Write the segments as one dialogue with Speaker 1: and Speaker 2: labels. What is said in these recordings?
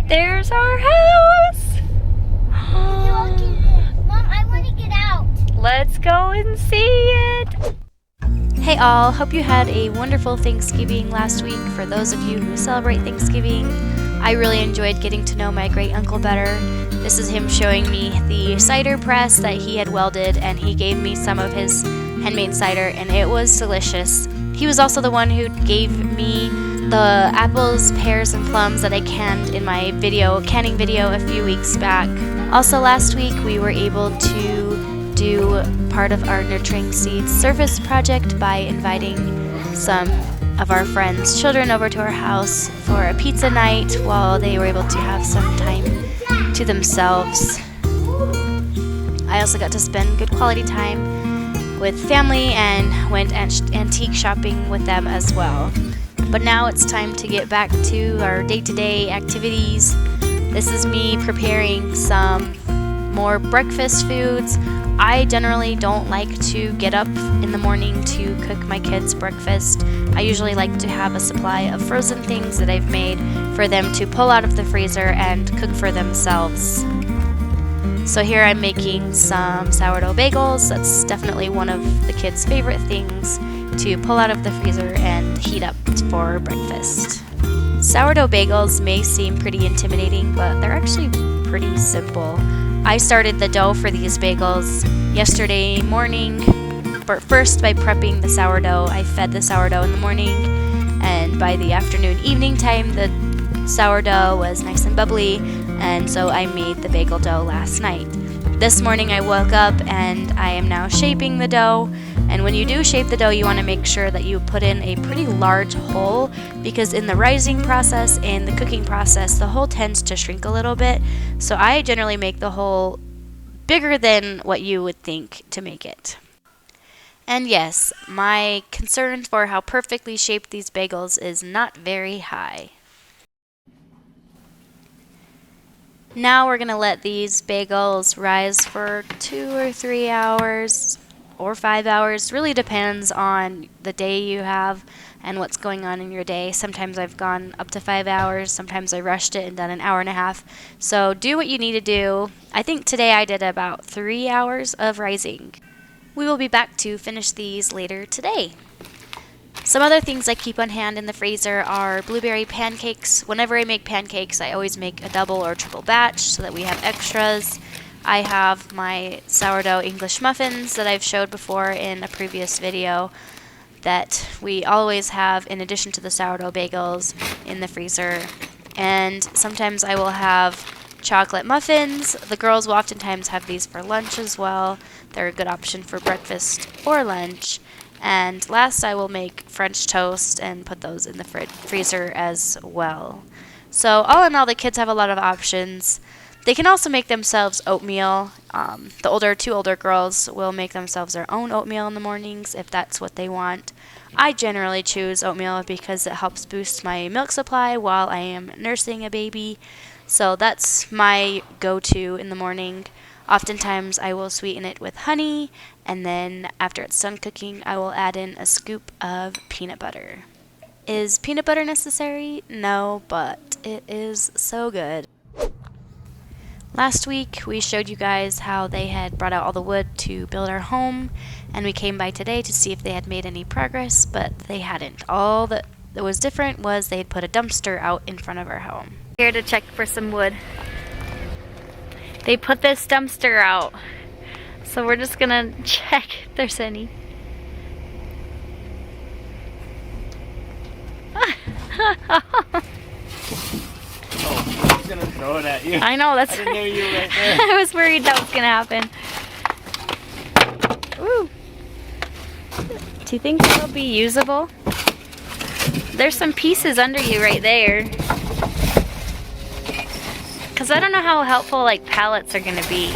Speaker 1: There's our house.
Speaker 2: Mom, I want to get out.
Speaker 1: Let's go and see it. Hey all, hope you had a wonderful Thanksgiving last week. For those of you who celebrate Thanksgiving, I really enjoyed getting to know my great uncle better. This is him showing me the cider press that he had welded, and he gave me some of his handmade cider, and it was delicious. He was also the one who gave me the apples, pears, and plums that I canned in my canning video a few weeks back. Also last week we were able to do part of our Nurturing Seeds service project by inviting some of our friends' children over to our house for a pizza night while they were able to have some time to themselves. I also got to spend good quality time with family and went antique shopping with them as well. But now it's time to get back to our day-to-day activities. This is me preparing some more breakfast foods. I generally don't like to get up in the morning to cook my kids' breakfast. I usually like to have a supply of frozen things that I've made for them to pull out of the freezer and cook for themselves. So here I'm making some sourdough bagels. That's definitely one of the kids' favorite things to pull out of the freezer and heat up for breakfast. Sourdough bagels may seem pretty intimidating, but they're actually pretty simple. I started the dough for these bagels yesterday morning, but first by prepping the sourdough. I fed the sourdough in the morning, and by the evening time, the sourdough was nice and bubbly, and so I made the bagel dough last night. This morning I woke up and I am now shaping the dough. And when you do shape the dough, you want to make sure that you put in a pretty large hole, because in the rising process and the cooking process, the hole tends to shrink a little bit. So I generally make the hole bigger than what you would think to make it. And yes, my concern for how perfectly shaped these bagels is not very high. Now we're going to let these bagels rise for 2 or 3 hours. Or 5 hours, really depends on the day you have and what's going on in your day. Sometimes I've gone up to 5 hours, sometimes I rushed it and done an hour and a half. So do what you need to do. I think today I did about 3 hours of rising. We will be back to finish these later today. Some other things I keep on hand in the freezer are blueberry pancakes. Whenever I make pancakes, I always make a double or triple batch so that we have extras. I have my sourdough English muffins that I've showed before in a previous video that we always have in addition to the sourdough bagels in the freezer. And sometimes I will have chocolate muffins. The girls will oftentimes have these for lunch as well. They're a good option for breakfast or lunch. And last I will make French toast and put those in the freezer as well. So all in all, the kids have a lot of options. They can also make themselves oatmeal. The two older girls will make themselves their own oatmeal in the mornings if that's what they want. I generally choose oatmeal because it helps boost my milk supply while I am nursing a baby. So that's my go-to in the morning. Oftentimes I will sweeten it with honey, and then after it's done cooking, I will add in a scoop of peanut butter. Is peanut butter necessary? No, but it is so good. Last week, we showed you guys how they had brought out all the wood to build our home, and we came by today to see if they had made any progress, but they hadn't. All that was different was they had put a dumpster out in front of our home. Here to check for some wood. They put this dumpster out, so we're just gonna check if there's any.
Speaker 3: Gonna throw it at you.
Speaker 1: I know, that's
Speaker 3: I didn't know you were right there.
Speaker 1: I was worried that was gonna happen. Ooh. Do you think it'll be usable? There's some pieces under you right there. Cause I don't know how helpful like pallets are gonna be.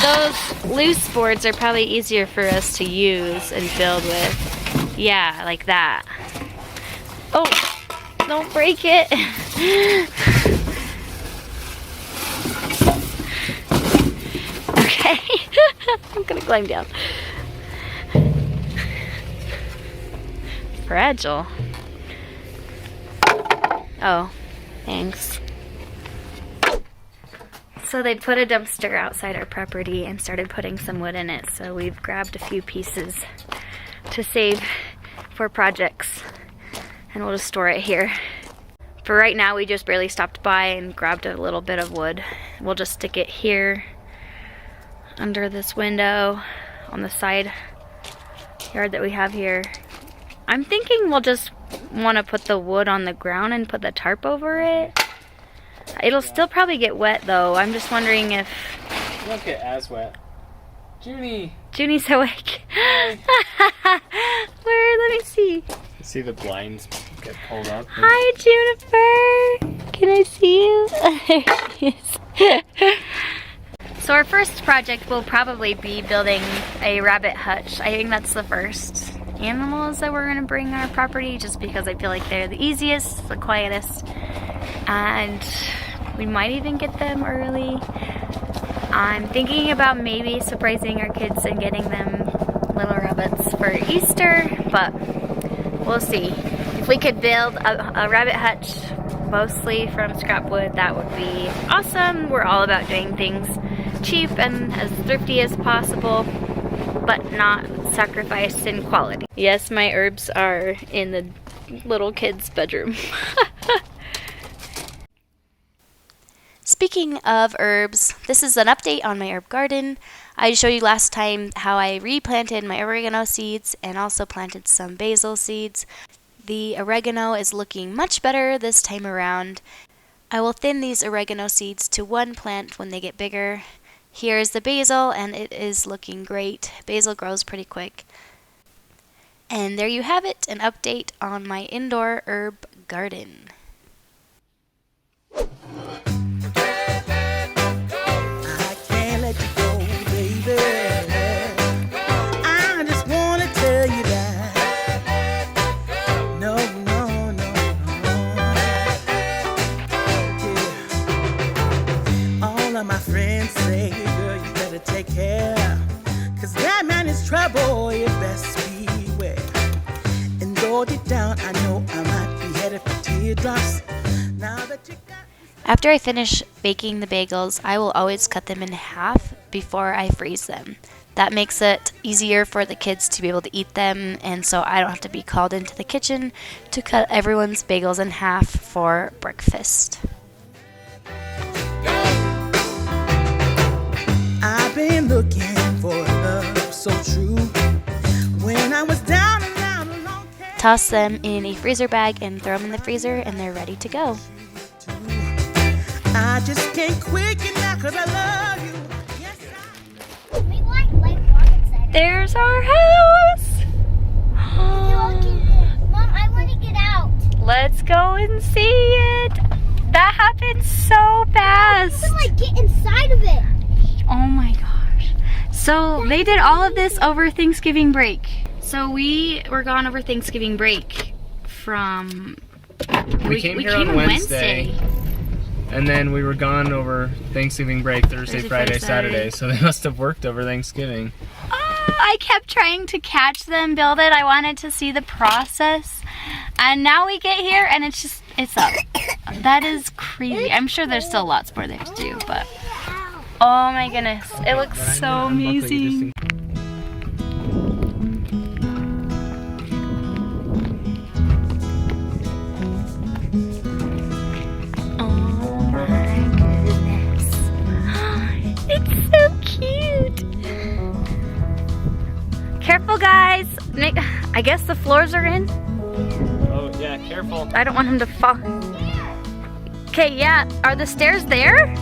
Speaker 1: Those loose boards are probably easier for us to use and build with. Yeah, like that. Oh, don't break it. Okay, I'm gonna climb down. Fragile. Oh, Thanks. So they put a dumpster outside our property and started putting some wood in it. So we've grabbed a few pieces to save for projects, and we'll just store it here. For right now, we just barely stopped by and grabbed a little bit of wood. We'll just stick it here under this window on the side yard that we have here. I'm thinking we'll just want to put the wood on the ground and put the tarp over it. It'll still probably get wet though. I'm just wondering if...
Speaker 3: It won't get as wet. Junie!
Speaker 1: Junie's awake. Where? Let me see.
Speaker 3: You see the blinds get pulled up?
Speaker 1: Hi, Juniper. Can I see you? There she is. So our first project will probably be building a rabbit hutch. I think that's the first animals that we're gonna bring on our property, just because I feel like they're the easiest, the quietest, and we might even get them early. I'm thinking about maybe surprising our kids and getting them little rabbits for Easter, but we'll see. If we could build a rabbit hutch mostly from scrap wood, that would be awesome. We're all about doing things cheap and as thrifty as possible, but not sacrifice in quality. Yes, my herbs are in the little kid's bedroom. Speaking of herbs, this is an update on my herb garden. I showed you last time how I replanted my oregano seeds and also planted some basil seeds. The oregano is looking much better this time around. I will thin these oregano seeds to one plant when they get bigger. Here's the basil, and it is looking great. Basil grows pretty quick. And there you have it, an update on my indoor herb garden.
Speaker 4: Trouble, you best beware. And go deep down, I know I might be headed for teardrops. Now that you got...
Speaker 1: After I finish baking the bagels, I will always cut them in half before I freeze them. That makes it easier for the kids to be able to eat them, and so I don't have to be called into the kitchen to cut everyone's bagels in half for breakfast.
Speaker 4: I've been looking for love so true. When I was down and out alone,
Speaker 1: Toss them in a freezer bag and throw them in the freezer, and they're ready to go.
Speaker 4: I just can't quit you now 'cause I love you. Yes,
Speaker 2: We like rocket science.
Speaker 1: There's our house!
Speaker 2: Mom, I want to get out.
Speaker 1: Let's go and see it! That happened so fast!
Speaker 2: I want to get inside of it.
Speaker 1: Oh my gosh. So they did all of this over Thanksgiving break. So we were gone over Thanksgiving break from...
Speaker 3: We came here on Wednesday. And then we were gone over Thanksgiving break, Thursday, Friday, Saturday. So they must have worked over Thanksgiving.
Speaker 1: Oh, I kept trying to catch them, build it. I wanted to see the process. And now we get here and it's up. That is crazy. I'm sure there's still lots more there to do, but... Oh my goodness, it looks so amazing. Oh my goodness. It's so cute. Careful guys. I guess the floors are in.
Speaker 3: Oh yeah, careful.
Speaker 1: I don't want him to fall. Okay, yeah, are the stairs there?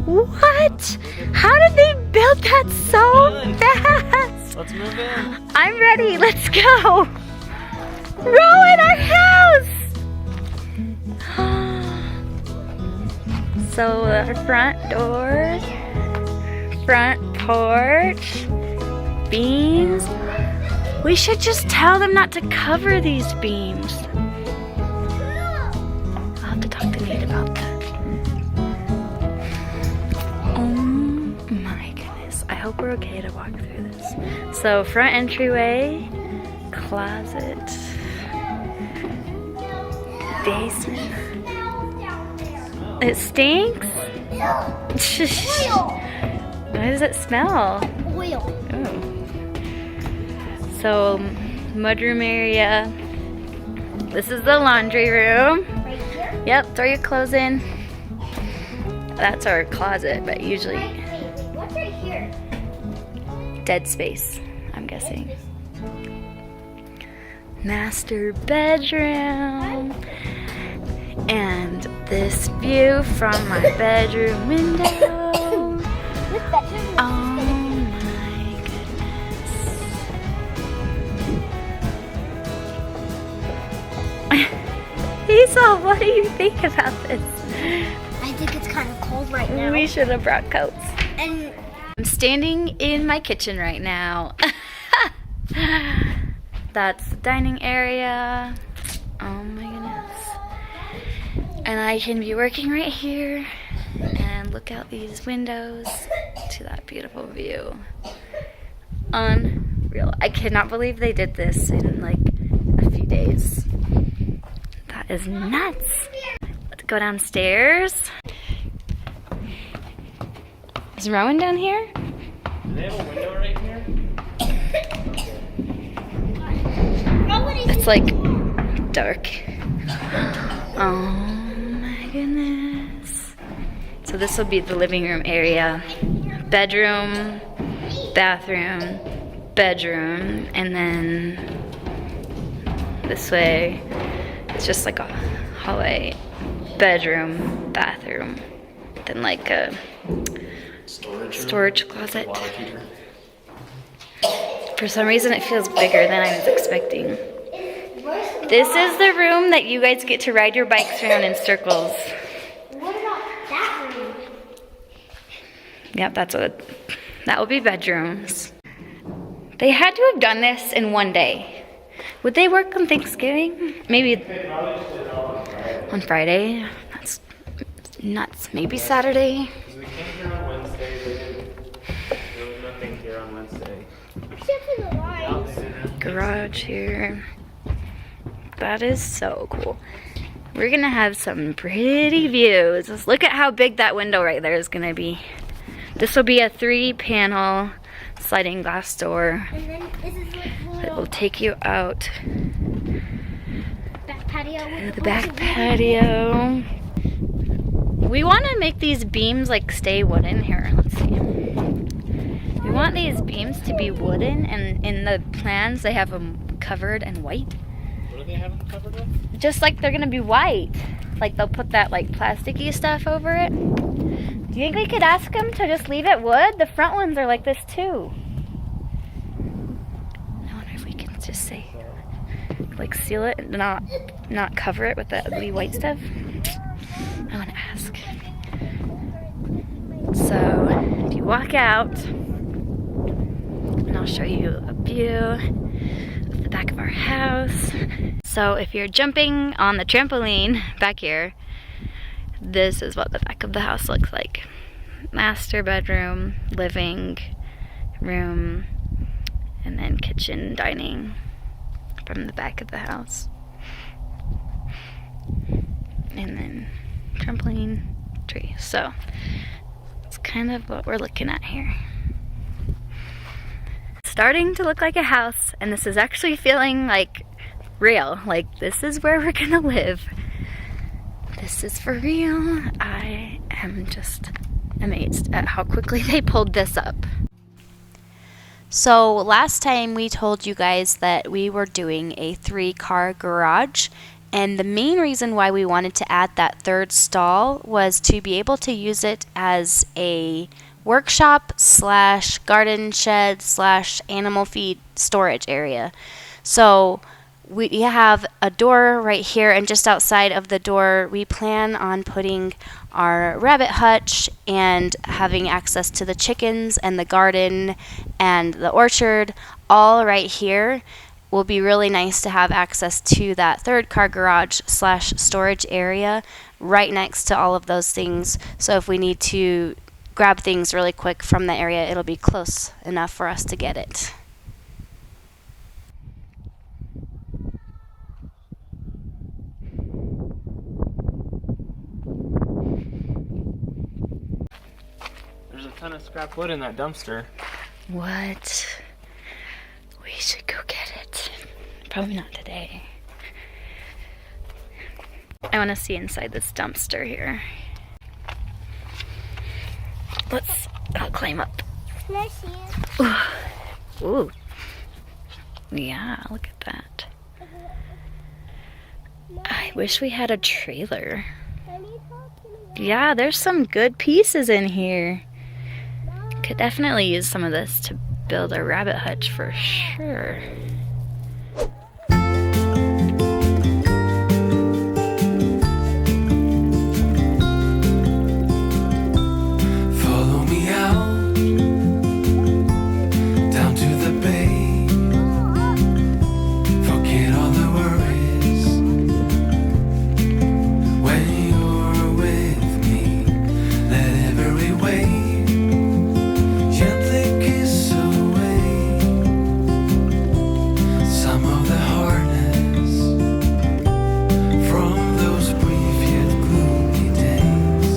Speaker 1: What? How did they build that so fast?
Speaker 3: Let's move in.
Speaker 1: I'm ready. Let's go. Roll in our house. So the front door, front porch, beams. We should just tell them not to cover these beams. I'll have to talk to Nate about that. I hope we're okay to walk through this. So front entryway, closet, basement. It stinks?
Speaker 2: Oil.
Speaker 1: What does it smell?
Speaker 2: Oil.
Speaker 1: Oh. So, mudroom area. This is the laundry room.
Speaker 2: Right here?
Speaker 1: Yep, throw your clothes in. That's our closet, but usually
Speaker 2: Wait, what's right here?
Speaker 1: dead space, I'm guessing. Master bedroom. And this view from my bedroom window.
Speaker 2: This bedroom.
Speaker 1: Oh my goodness. Hazel, what do you think about this?
Speaker 2: I think it's kind of cold right now.
Speaker 1: We should have brought coats.
Speaker 2: And
Speaker 1: I'm standing in my kitchen right now. That's the dining area. Oh my goodness. And I can be working right here and look out these windows to that beautiful view. Unreal. I cannot believe they did this in like a few days. That is nuts. Let's go downstairs. Is Rowan down here?
Speaker 3: Do they have a window right here?
Speaker 1: It's like dark. Oh my goodness. So this will be the living room area. Bedroom, bathroom, bedroom, and then this way it's just like a hallway, bedroom, bathroom, then like a storage closet. For some reason it feels bigger than I was expecting. This is the room that you guys get to ride your bikes around in circles.
Speaker 2: what about that room?
Speaker 1: Yep, that will be bedrooms. They had to have done this in one day. Would they work on Thanksgiving? Maybe on Friday. That's nuts. Maybe Saturday.
Speaker 3: Because we came here on Wednesday, there was nothing here on Wednesday.
Speaker 2: Except for the lights.
Speaker 1: Garage here. That is so cool. We're gonna have some pretty views. Just look at how big that window right there is gonna be. This will be a 3-panel sliding glass door
Speaker 2: And then this is like a
Speaker 1: that
Speaker 2: little
Speaker 1: will take you out
Speaker 2: back patio.
Speaker 1: to the back patio. We want to make these beams like stay wooden. Here, let's see. We want these beams to be wooden, and in the plans they have them covered in white.
Speaker 3: What do they have them covered with?
Speaker 1: Just like they're gonna be white. Like they'll put that like plasticky stuff over it. Do you think we could ask them to just leave it wood? The front ones are like this too. I wonder if we can just say, like seal it and not cover it with that ugly white stuff. I want to ask. So if you walk out, and I'll show you a view of the back of our house. So if you're jumping on the trampoline back here, this is what the back of the house looks like. Master bedroom, living room, and then kitchen, dining from the back of the house. And then trampoline, tree. So it's kind of what we're looking at here. Starting to look like a house, and this is actually feeling like real. Like this is where we're gonna live. This is for real. I am just amazed at how quickly they pulled this up. So last time we told you guys that we were doing a 3-car garage, and the main reason why we wanted to add that third stall was to be able to use it as a workshop / garden shed / animal feed storage area. So we have a door right here, and just outside of the door we plan on putting our rabbit hutch and having access to the chickens and the garden and the orchard all right here. Will be really nice to have access to that 3-car garage / storage area right next to all of those things. So if we need to grab things really quick from the area, it'll be close enough for us to get it.
Speaker 3: ton of scrap wood in that dumpster.
Speaker 1: What? We should go get it. Probably not today. I want to see inside this dumpster here. I'll climb up.
Speaker 2: Can I see it?
Speaker 1: Ooh. Yeah, look at that. I wish we had a trailer. Yeah, there's some good pieces in here. Could definitely use some of this to build a rabbit hutch for sure.
Speaker 5: Follow me out down to the bay. Forget all the worries when you're with me. Let every wave gently kiss away some of the hardness from those brief yet gloomy days.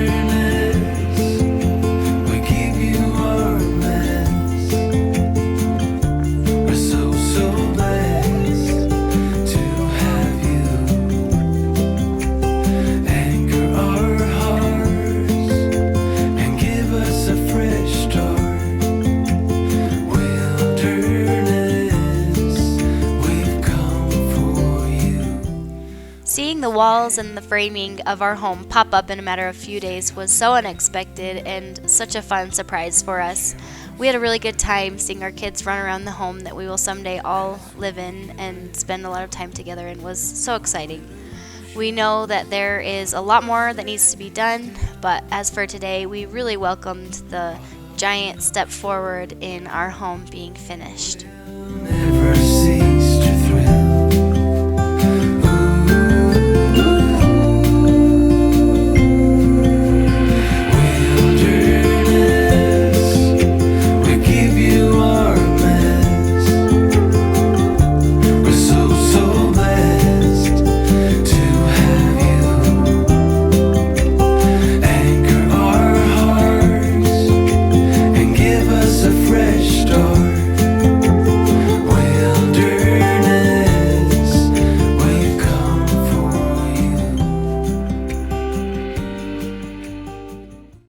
Speaker 5: Wilderness, we give you our mess. We're so blessed to have you anchor our hearts and give us a fresh start. Wilderness, we've come for you.
Speaker 1: Seeing the walls and the framing of our home pop up in a matter of few days was so unexpected and such a fun surprise for us. We had a really good time seeing our kids run around the home that we will someday all live in and spend a lot of time together, and was so exciting. We know that there is a lot more that needs to be done, but as for today, we really welcomed the giant step forward in our home being finished.